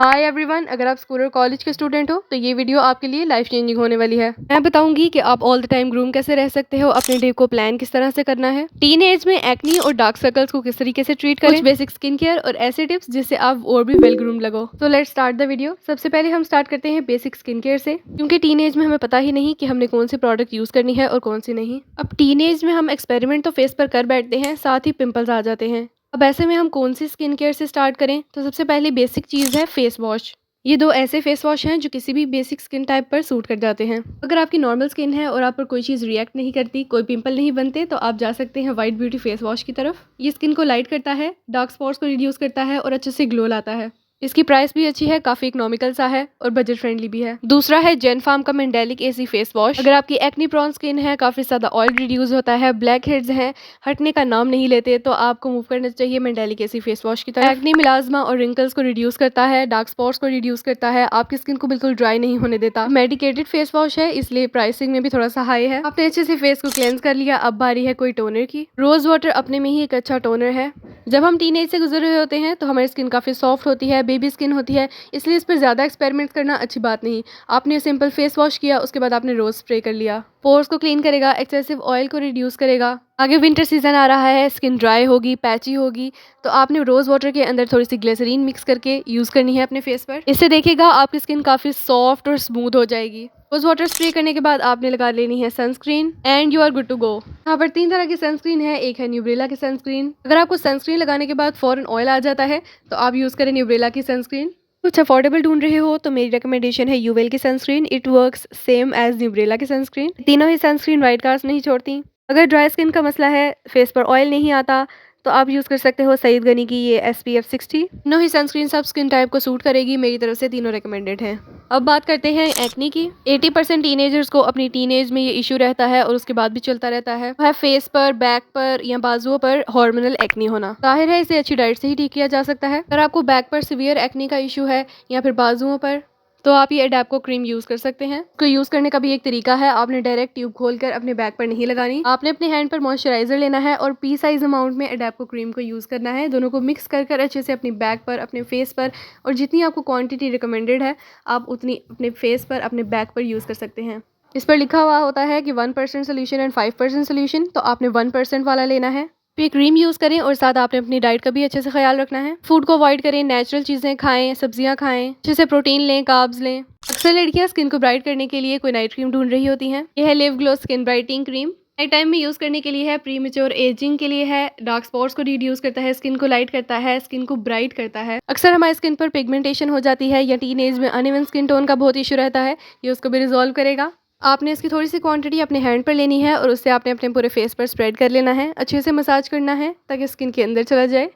Hi everyone, अगर आप school और कॉलेज के स्टूडेंट हो तो ये वीडियो आपके लिए लाइफ चेंजिंग होने वाली है। मैं बताऊंगी कि आप ऑल द टाइम ग्रूम कैसे रह सकते हो, अपने डे को प्लान किस तरह से करना है, टीन एज में एक्नी और डार्क सर्कल्स को किस तरीके से ट्रीट करें, कुछ बेसिक स्किन केयर और ऐसे टिप्स जिससे आप और भी वेल ग्रूम लगो। तो लेट्स स्टार्ट द वीडियो। सबसे पहले हम स्टार्ट करते हैं बेसिक स्किन केयर से, क्योंकि टीन एज में हमें पता ही नहीं कि हमने कौन सी प्रोडक्ट यूज करनी है और कौन सी नहीं। अब टीन एज में हम एक्सपेरिमेंट तो फेस पर कर बैठते हैं, साथ ही पिंपल्स आ जाते हैं। अब ऐसे में हम कौन सी स्किन केयर से स्टार्ट करें, तो सबसे पहले बेसिक चीज़ है फेस वॉश। ये दो ऐसे फेस वॉश हैं जो किसी भी बेसिक स्किन टाइप पर सूट कर जाते हैं। अगर आपकी नॉर्मल स्किन है और आप पर कोई चीज़ रिएक्ट नहीं करती, कोई पिंपल नहीं बनते, तो आप जा सकते हैं वाइट ब्यूटी फेस वॉश की तरफ। ये स्किन को लाइट करता है, डार्क स्पॉट्स को रिड्यूस करता है और अच्छे से ग्लो लाता है। इसकी प्राइस भी अच्छी है, काफ़ी इकोनॉमिकल सा है और बजट फ्रेंडली भी है। दूसरा है जेनफार्म का मेंडेलिक एसी फेस वॉश। अगर आपकी एक्नी प्रॉन स्किन है, काफ़ी ज़्यादा ऑयल रिड्यूस होता है, ब्लैक हेड्स हैं, हटने का नाम नहीं लेते, तो आपको मूव करना चाहिए मेंडेलिक एसी फेस वॉश की तरफ। एक्नी, मिलाजमा और रिंकल्स को रिड्यूस करता है, डार्क स्पॉट्स को रिड्यूस करता है, आपकी स्किन को बिल्कुल ड्राई नहीं होने देता। मेडिकेटेड फेस वॉश है, इसलिए प्राइसिंग में भी थोड़ा सा हाई है। आपने अच्छे से फेस को क्लेंस कर लिया, अब बारी है कोई टोनर की। रोज वाटर अपने में ही एक अच्छा टोनर है। जब हम टीनेज से गुजर रहे होते हैं तो हमारी स्किन काफ़ी सॉफ्ट होती है, बेबी स्किन होती है, इसलिए इस पर ज़्यादा एक्सपेरिमेंट करना अच्छी बात नहीं। आपने सिंपल फेस वॉश किया, उसके बाद आपने रोज स्प्रे कर लिया। पोर्स को क्लीन करेगा, एक्सेसिव ऑयल को रिड्यूस करेगा। आगे विंटर सीजन आ रहा है, स्किन ड्राई होगी, पैची होगी, तो आपने रोज वाटर के अंदर थोड़ी सी ग्लिसरीन मिक्स करके यूज़ करनी है अपने फेस पर। इससे देखिएगा आपकी स्किन काफ़ी सॉफ्ट और स्मूथ हो जाएगी। रोज वाटर स्प्रे करने के बाद आपने लगा लेनी है sunscreen and you are good to go. यहाँ पर 3 तरह की सनस्क्रीन है। एक है न्यूब्रेला की सनस्क्रीन। अगर आपको सनस्क्रीन लगाने के बाद फौरन ऑयल आ जाता है तो आप यूज़ करें न्यूब्रेला की सनस्क्रीन। कुछ अफोर्डेबल ढूंढ रहे हो तो मेरी रिकमेंडेशन है यूवेल की sunscreen. It works same as न्यूब्रेला की सनस्क्रीन। तीनों ही सनस्क्रीन वाइट कास्ट नहीं छोड़ती। अगर ड्राई स्किन का मसला है, फेस पर ऑयल नहीं आता, तो आप यूज़ कर सकते हो सईद गनी की ये SPF 60। तीनों ही सनस्क्रीन सब स्किन टाइप को सूट करेगी, मेरी तरफ से तीनों रिकमेंडेड हैं। अब बात करते हैं एक्नी की। 80% टीनेजर्स को अपनी टीनेज में ये इशू रहता है और उसके बाद भी चलता रहता है। वह फेस पर, बैक पर या बाजुओं पर हार्मोनल एक्नी होना। जाहिर है इसे अच्छी डाइट से ही ठीक किया जा सकता है। अगर आपको बैक पर सीवियर एक्नी का इशू है या फिर बाजुओं पर, तो आप ये अडेप्को क्रीम यूज़ कर सकते हैं। इसको यूज़ करने का भी एक तरीका है। आपने डायरेक्ट ट्यूब खोलकर अपने बैक पर नहीं लगानी। आपने अपने हैंड पर मॉइस्चराइजर लेना है और पी साइज अमाउंट में अडेप्को क्रीम को यूज़ करना है। दोनों को मिक्स कर कर अच्छे से अपनी बैक पर, अपने फेस पर, और जितनी आपको क्वांटिटी रिकमेंडेड है आप उतनी अपने फेस पर, अपने बैक पर यूज़ कर सकते हैं। इस पर लिखा हुआ होता है कि 1% सोल्यूशन एंड 5% सोल्यूशन, तो आपने 1% वाला लेना है। तो ये क्रीम यूज़ करें और साथ आपने अपनी डाइट का भी अच्छे से ख्याल रखना है। फूड को अवॉइड करें, नेचुरल चीज़ें खाएं, सब्जियां खाएं, अच्छे से प्रोटीन लें, कार्ब्स लें। अक्सर लड़कियां स्किन को ब्राइट करने के लिए कोई नाइट क्रीम ढूंढ रही होती हैं। यह है live glow skin brightening cream. Night time में यूज़ करने के लिए है, प्रीमेच्योर एजिंग के लिए है, डार्क स्पॉट्स को रिड्यूस करता है, स्किन को लाइट करता है, स्किन को ब्राइट करता है। अक्सर हमारी स्किन पर पिगमेंटेशन हो जाती है या टीन एज में अनइवन स्किन टोन का बहुत इशू रहता है, ये उसको भी रिजॉल्व करेगा। आपने इसकी थोड़ी सी क्वांटिटी अपने हैंड पर लेनी है और उससे आपने अपने पूरे फेस पर स्प्रेड कर लेना है। अच्छे से मसाज करना है ताकि स्किन के अंदर चला जाए।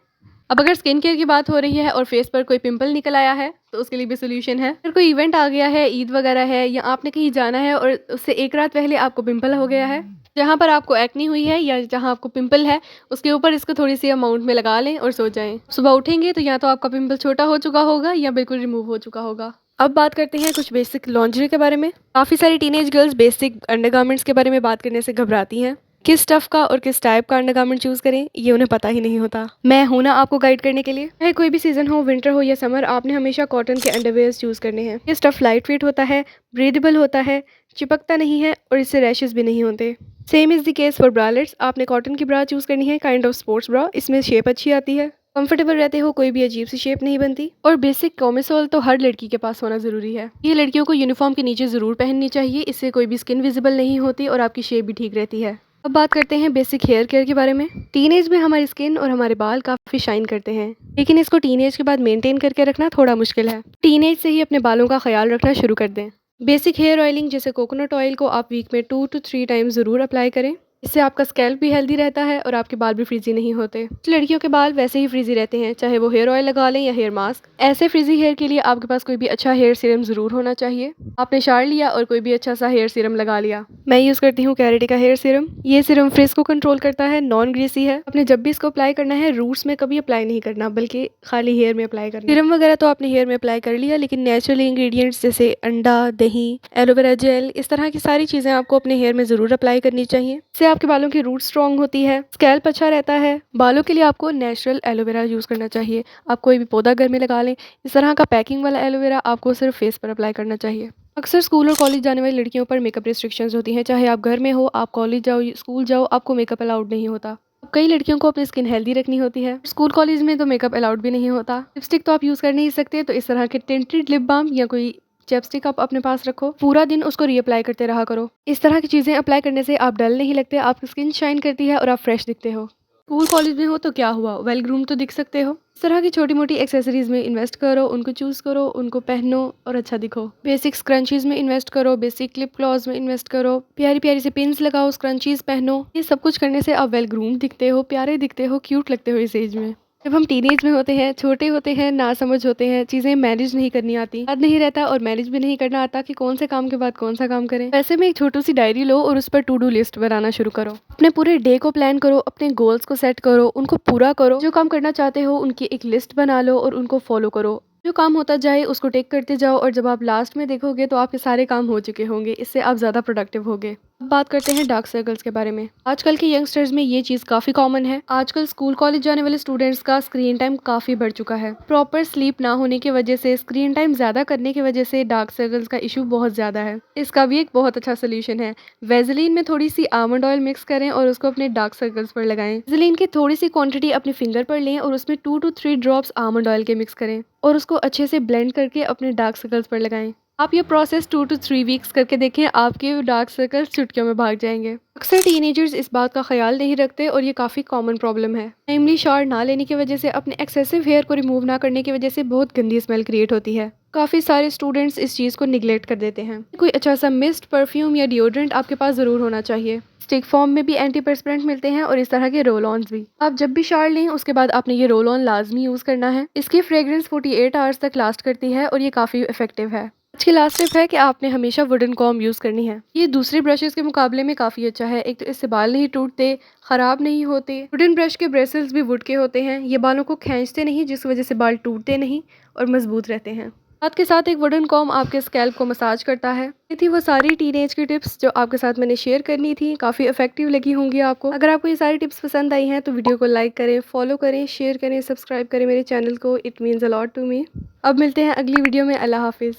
अब अगर स्किन केयर की बात हो रही है और फेस पर कोई पिंपल निकल आया है तो उसके लिए भी सोल्यूशन है। अगर कोई इवेंट आ गया है, ईद वगैरह है, या आपने कहीं जाना है और उससे एक रात पहले आपको पिंपल हो गया है, जहाँ पर आपको एक्नी हुई है या जहाँ आपको पिंपल है, उसके ऊपर इसको थोड़ी सी अमाउंट में लगा लें और सो जाएं। सुबह उठेंगे तो या तो आपका पिंपल छोटा हो चुका होगा या बिल्कुल रिमूव हो चुका होगा। अब बात करते हैं कुछ बेसिक लॉन्ड्री के बारे में। काफ़ी सारी टीनेज गर्ल्स बेसिक अंडरगारमेंट्स के बारे में बात करने से घबराती हैं। किस स्टफ का और किस टाइप का अंडरगारमेंट चूज करें ये उन्हें पता ही नहीं होता। मैं हूं ना आपको गाइड करने के लिए। चाहे कोई भी सीजन हो, विंटर हो या समर, आपने हमेशा कॉटन के अंडरवेयर्स चूज करने हैं। ये स्टफ लाइट वेट होता है, ब्रीदेबल होता है, चिपकता नहीं है और इससे रैशेस भी नहीं होते। Same is the case for bralettes. आपने कॉटन की ब्रा चूज करनी है, काइंड ऑफ स्पोर्ट्स ब्रा। इसमें शेप अच्छी आती है, कंफर्टेबल रहते हो, कोई भी अजीब सी शेप नहीं बनती। और बेसिक कॉमिसोल तो हर लड़की के पास होना जरूरी है। ये लड़कियों को यूनिफॉर्म के नीचे जरूर पहननी चाहिए, इससे कोई भी स्किन विजिबल नहीं होती और आपकी शेप भी ठीक रहती है। अब बात करते हैं बेसिक हेयर केयर के बारे में। टीनेज में हमारी स्किन और हमारे बाल काफ़ी शाइन करते हैं, लेकिन इसको टीनेज के बाद मेंटेन करके रखना थोड़ा मुश्किल है। टीनेज से ही अपने बालों का ख्याल रखना शुरू कर दें। बेसिक हेयर ऑयलिंग जैसे कोकोनट ऑयल को आप वीक में 2 to 3 टाइम ज़रूर अप्लाई करें। इससे आपका स्कैल्प भी हेल्दी रहता है और आपके बाल भी फ्रीजी नहीं होते। लड़कियों के बाल वैसे ही फ्रीजी रहते हैं, चाहे वो हेयर ऑयल लगा लें या हेयर मास्क। ऐसे फ्रीजी हेयर के लिए आपके पास कोई भी अच्छा हेयर सीरम ज़रूर होना चाहिए। आपने शार लिया और कोई भी अच्छा सा हेयर सीरम लगा लिया। मैं यूज़ करती हूँ कैरेटी का हेयर सीरम। ये सीरम फ्रिज को कंट्रोल करता है, नॉन ग्रीसी है। आपने जब भी इसको अप्लाई करना है, रूट्स में कभी अप्लाई नहीं करना, बल्कि खाली हेयर में अप्लाई करना। सीरम वगैरह तो आपने हेयर में अप्लाई कर लिया, लेकिन नेचुरल इंग्रेडिएंट्स जैसे अंडा, दही, एलोवेरा जेल, इस तरह की सारी चीज़ें आपको अपने हेयर में ज़रूर अप्लाई करनी चाहिए। इससे आपके बालों की रूट स्ट्रॉन्ग होती है, स्कैल्प अच्छा रहता है। बालों के लिए आपको नेचुरल एलोवेरा यूज़ करना चाहिए। आप कोई भी पौधा घर में लगा लें। इस तरह का पैकिंग वाला एलोवेरा आपको सिर्फ फेस पर अप्लाई करना चाहिए। अक्सर स्कूल और कॉलेज जाने वाली लड़कियों पर मेकअप रिस्ट्रिक्शंस होती हैं। चाहे आप घर में हो, आप कॉलेज जाओ, स्कूल जाओ, आपको मेकअप अलाउड नहीं होता। कई लड़कियों को अपनी स्किन हेल्दी रखनी होती है। स्कूल कॉलेज में तो मेकअप अलाउड भी नहीं होता। लिपस्टिक तो आप यूज़ कर नहीं सकते, तो इस तरह के टिंटेड लिप बाम या कोई चैपस्टिक आप अपने पास रखो। पूरा दिन उसको रीअप्लाई करते रहा करो। इस तरह की चीज़ें अप्लाई करने से आप डल नहीं लगते, आपकी स्किन शाइन करती है और आप फ्रेश दिखते हो। स्कूल कॉलेज में हो तो क्या हुआ, वेल ग्रूम तो दिख सकते हो। इस तरह की छोटी मोटी एक्सेसरीज में इन्वेस्ट करो, उनको चूज़ करो, उनको पहनो और अच्छा दिखो। बेसिक स्क्रंचीज में इन्वेस्ट करो, बेसिक क्लिप क्लॉज में इन्वेस्ट करो, प्यारी प्यारी से पिन्स लगाओ, स्क्रंचीज पहनो। ये सब कुछ करने से आप वेल ग्रूम दिखते हो, प्यारे दिखते हो, क्यूट लगते हो इस एज में। जब हम टीनेज में होते हैं, छोटे होते हैं, नासमझ होते हैं, चीज़ें मैनेज नहीं करनी आती, याद नहीं रहता और मैनेज भी नहीं करना आता कि कौन से काम के बाद कौन सा काम करें। वैसे में एक छोटी सी डायरी लो और उस पर टू डू लिस्ट बनाना शुरू करो। अपने पूरे डे को प्लान करो, अपने गोल्स को सेट करो, उनको पूरा करो। जो काम करना चाहते हो उनकी एक लिस्ट बना लो और उनको फॉलो करो। जो काम होता जाए उसको टेक करते जाओ और जब आप लास्ट में देखोगे तो आपके सारे काम हो चुके होंगे। इससे आप ज़्यादा प्रोडक्टिव होगे। अब बात करते हैं डार्क सर्कल्स के बारे में। आजकल के यंगस्टर्स में ये चीज़ काफ़ी कॉमन है। आजकल स्कूल कॉलेज जाने वाले स्टूडेंट्स का स्क्रीन टाइम काफ़ी बढ़ चुका है। प्रॉपर स्लीप ना होने की वजह से, स्क्रीन टाइम ज़्यादा करने की वजह से डार्क सर्कल्स का इशू बहुत ज़्यादा है। इसका भी एक बहुत अच्छा सोल्यूशन है। वेजलीन में थोड़ी सी आमंड ऑयल मिक्स करें और उसको अपने डार्क सर्कल्स पर लगाएं। वेजलीन की थोड़ी सी क्वांटिटी अपने फिंगर पर लें और उसमें 2 to 3 ड्रॉप्स आमंड ऑयल के मिक्स करें और उसको अच्छे से ब्लेंड करके अपने डार्क सर्कल्स पर लगाएं। आप ये प्रोसेस 2 to 3 वीक्स करके देखें, आपके डार्क सर्कल्स चुटकियों में भाग जाएंगे। अक्सर टीनेजर्स इस बात का ख्याल नहीं रखते और ये काफ़ी कॉमन प्रॉब्लम है। टाइमली शावर ना लेने की वजह से, अपने एक्सेसिव हेयर को रिमूव ना करने की वजह से बहुत गंदी स्मेल क्रिएट होती है। काफ़ी सारे स्टूडेंट्स इस चीज़ को निगलेक्ट कर देते हैं। कोई अच्छा सा मिस्ट, परफ्यूम या डिओड्रेंट आपके पास ज़रूर होना चाहिए। स्टिक फॉर्म में भी एंटीपर्सपेरेंट मिलते हैं और इस तरह के रोल ऑन्स भी। आप जब भी शावर लें उसके बाद आपने ये रोल ऑन लाजमी यूज़ करना है। इसकी फ्रेग्रेंस 48 आवर्स तक लास्ट करती है और ये काफ़ी इफेक्टिव है। आज की लास्ट टिप है कि आपने हमेशा वुडन कॉम्ब यूज़ करनी है। ये दूसरे ब्रशेस के मुकाबले में काफ़ी अच्छा है। एक तो इससे बाल नहीं टूटते, ख़राब नहीं होते। वुडन ब्रश के ब्रेसल्स भी वुड के होते हैं। ये बालों को खींचते नहीं, जिस वजह से बाल टूटते नहीं और मजबूत रहते हैं। साथ के साथ एक वुडन कॉम्ब आपके स्कैल्प को मसाज करता है। ये थी वो सारी टीनेज की टिप्स जो आपके साथ मैंने शेयर करनी थी। काफ़ी इफेक्टिव लगी होंगी आपको। अगर आपको ये सारी टिप्स पसंद आई हैं तो वीडियो को लाइक करें, फॉलो करें, शेयर करें, सब्सक्राइब करें मेरे चैनल को। It means a lot to me. अब मिलते हैं अगली वीडियो में। अल्लाह हाफिज़।